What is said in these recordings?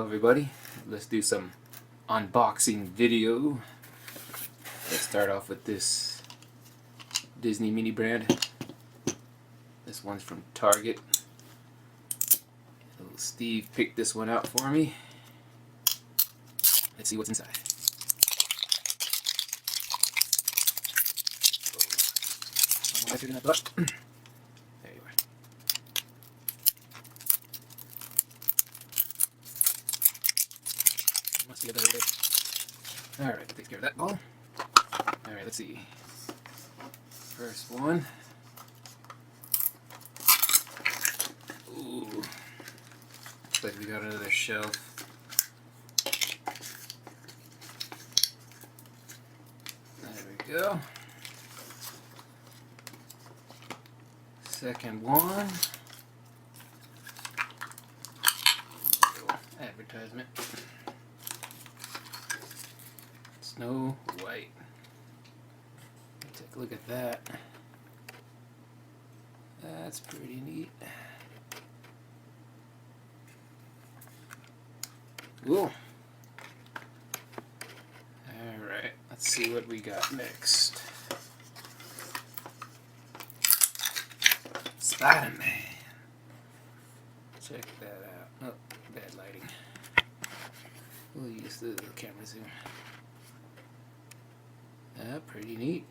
everybody, let's do some unboxing video. Let's start off with this Disney mini brand. This one's from Target. Little Steve picked this one out for me. Let's see what's inside. There you are. Must be a better way. Alright, that takes care of that ball. Alright, let's see. First one. Ooh. Looks like we got another shelf. There we go. Second one. Advertisement. Snow White. Take a look at that. That's pretty neat. Cool. Alright, let's see what we got next. Spider-Man. Check that out. Oh, bad lighting. We'll use the camera zoom. Pretty neat.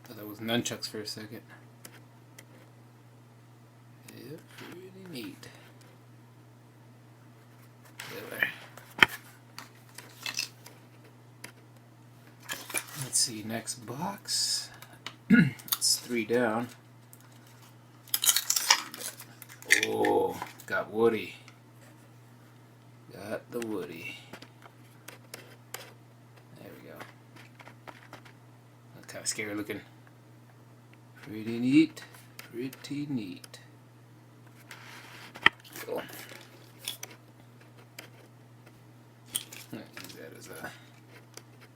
Thought that was nunchucks for a second. Yeah, pretty neat. There. Let's see, next box. It's 3 down. Oh, got Woody. Got the Woody. There we go. That's kind of scary looking. Pretty neat. Pretty neat. Cool. I'll use that as a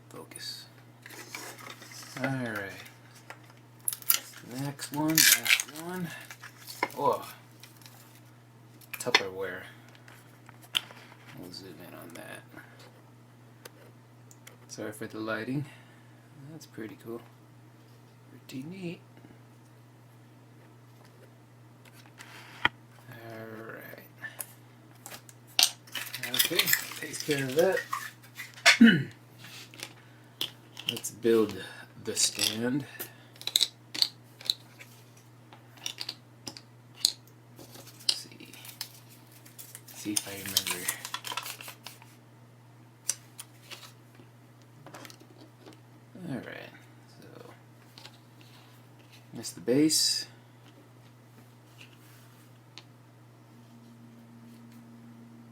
focus. Alright. Next one. Last one. Oh. Tupperware. We'll zoom in on that. Sorry for the lighting. That's pretty cool. Pretty neat. Alright. Okay, takes care of that. Let's build the stand. See if I remember. Alright, so missed the base.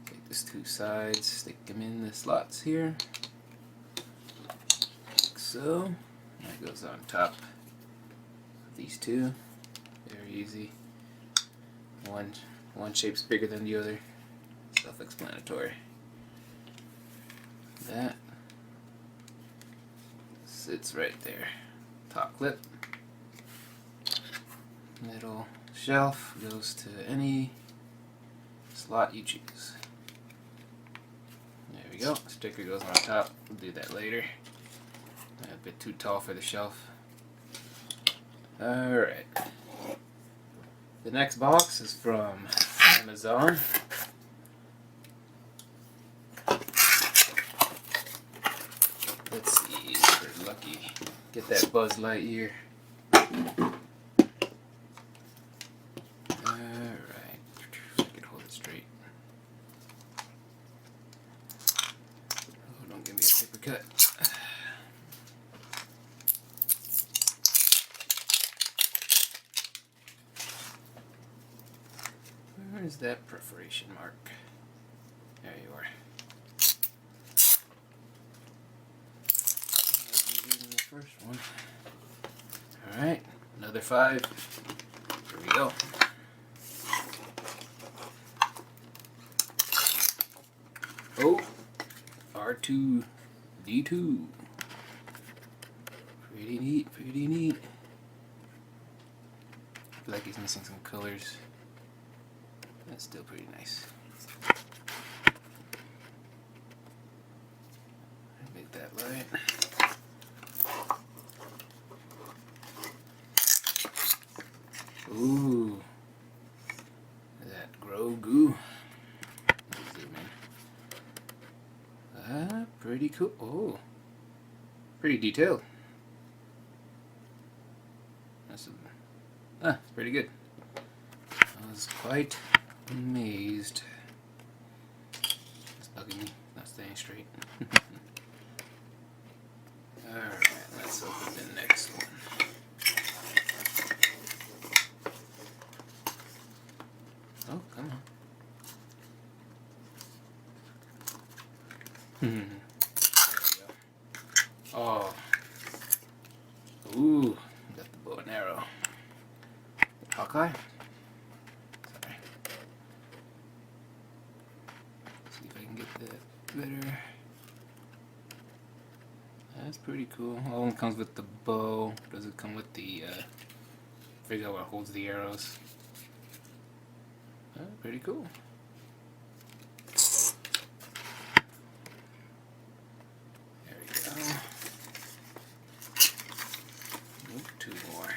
Take these 2 sides, stick them in the slots here. Like so. That goes on top of these 2. Very easy. One shape's bigger than the other. Self-explanatory. That sits right there. Top clip. Middle shelf goes to any slot you choose. There we go. Sticker goes on top. We'll do that later. A bit too tall for the shelf. Alright. The next box is from Amazon. Let's see if we're lucky. Get that Buzz Lightyear. Alright. If I can hold it straight. Oh, don't give me a paper cut. Where's that perforation mark? There you are. First one. Alright, another 5. Here we go. Oh, R2-D2. Pretty neat, pretty neat. I feel like he's missing some colors. That's still pretty nice. Alright. Ooh. Is that Grogu? Zoom in. Pretty cool. Oh. Pretty detailed. That's it's pretty good. I was quite amazed. It's bugging me. Not staying straight. Alright, let's open the next one. Oh, come on. There we go. Oh. Ooh, got the bow and arrow. Hawkeye? Sorry. See if I can get that better. That's pretty cool. All one comes with the bow. Does it come with the figure out what holds the arrows? Pretty cool. There we go. Oop, two more.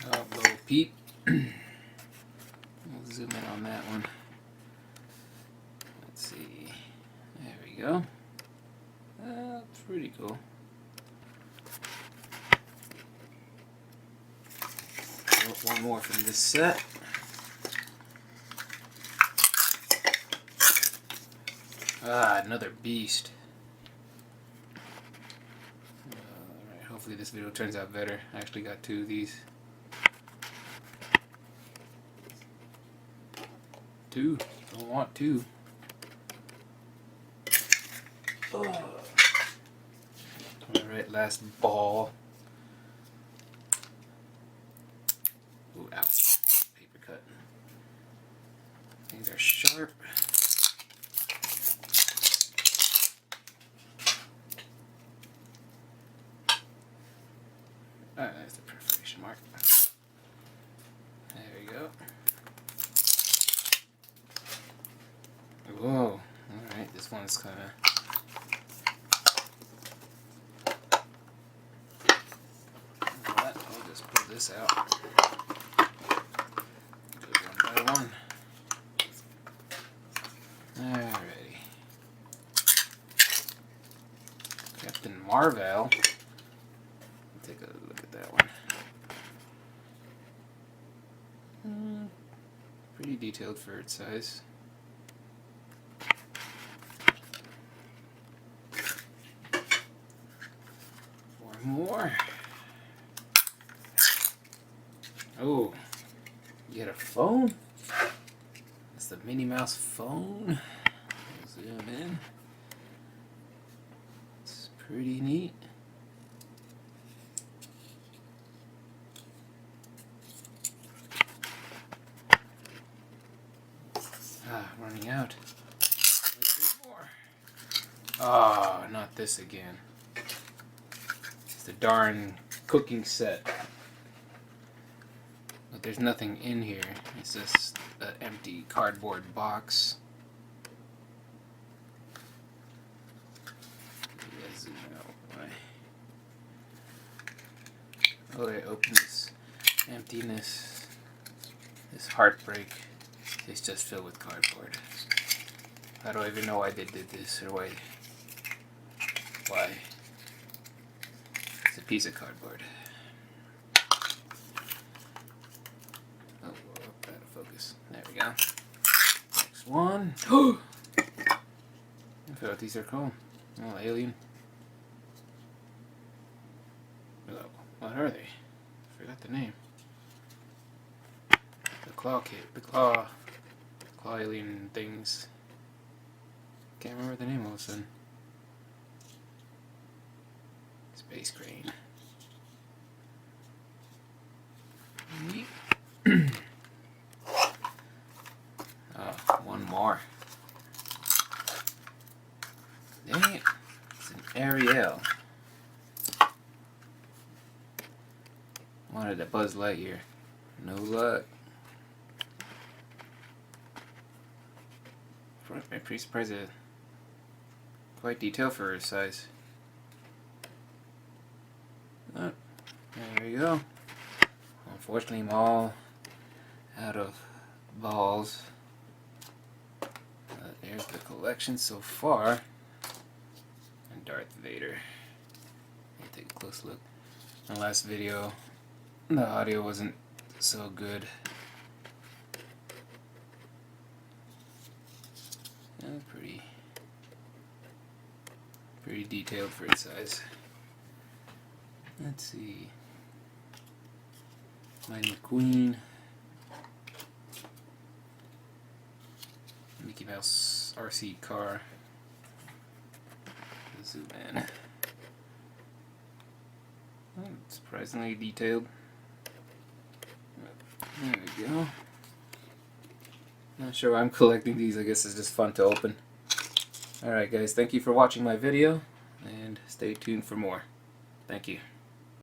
Oh, little peep. We'll zoom in on that one. Let's see. There we go. Pretty cool. One more from this set. Another beast. Alright, hopefully this video turns out better. I actually got two of these. Two. Don't want two. Oh. Alright, last ball. Ooh, ow. Paper cut. Things are sharp. Alright, that's the perforation mark. There we go. Whoa. Alright, this one's kind of... I'll just pull this out. Do it one by one. Alrighty. Captain Marvel. Take a look at that one. Pretty detailed for its size. Four more. Oh, you get a phone? That's the Minnie Mouse phone. Zoom in. It's pretty neat. Running out. There's more. Ah, not this again. It's the darn cooking set. But there's nothing in here. It's just an empty cardboard box. Zoom out. Oh, I opened this emptiness. This heartbreak. It's just filled with cardboard. I don't even know why they did this or why. It's a piece of cardboard. Oh, out of focus. There we go. Next one. I forgot what these are called. Oh, alien. Oh, what are they? I forgot the name. The claw kit. The claw alien things. Can't remember the name all of a sudden. Space crane. One more. Dang it. It's an Ariel. Wanted a Buzz Lightyear. No luck. I'm pretty surprised at quite detailed for his size. Oh, there we go. Unfortunately, I'm all out of Ballz. There's the collection so far. And Darth Vader. Let me take a close look. In the last video, the audio wasn't so good. Pretty detailed for its size. Let's see. Lightning McQueen. Mickey Mouse RC car. Zoom in. Oh, surprisingly detailed. There we go. Not sure why I'm collecting these. I guess it's just fun to open. Alright guys, thank you for watching my video, and stay tuned for more. Thank you.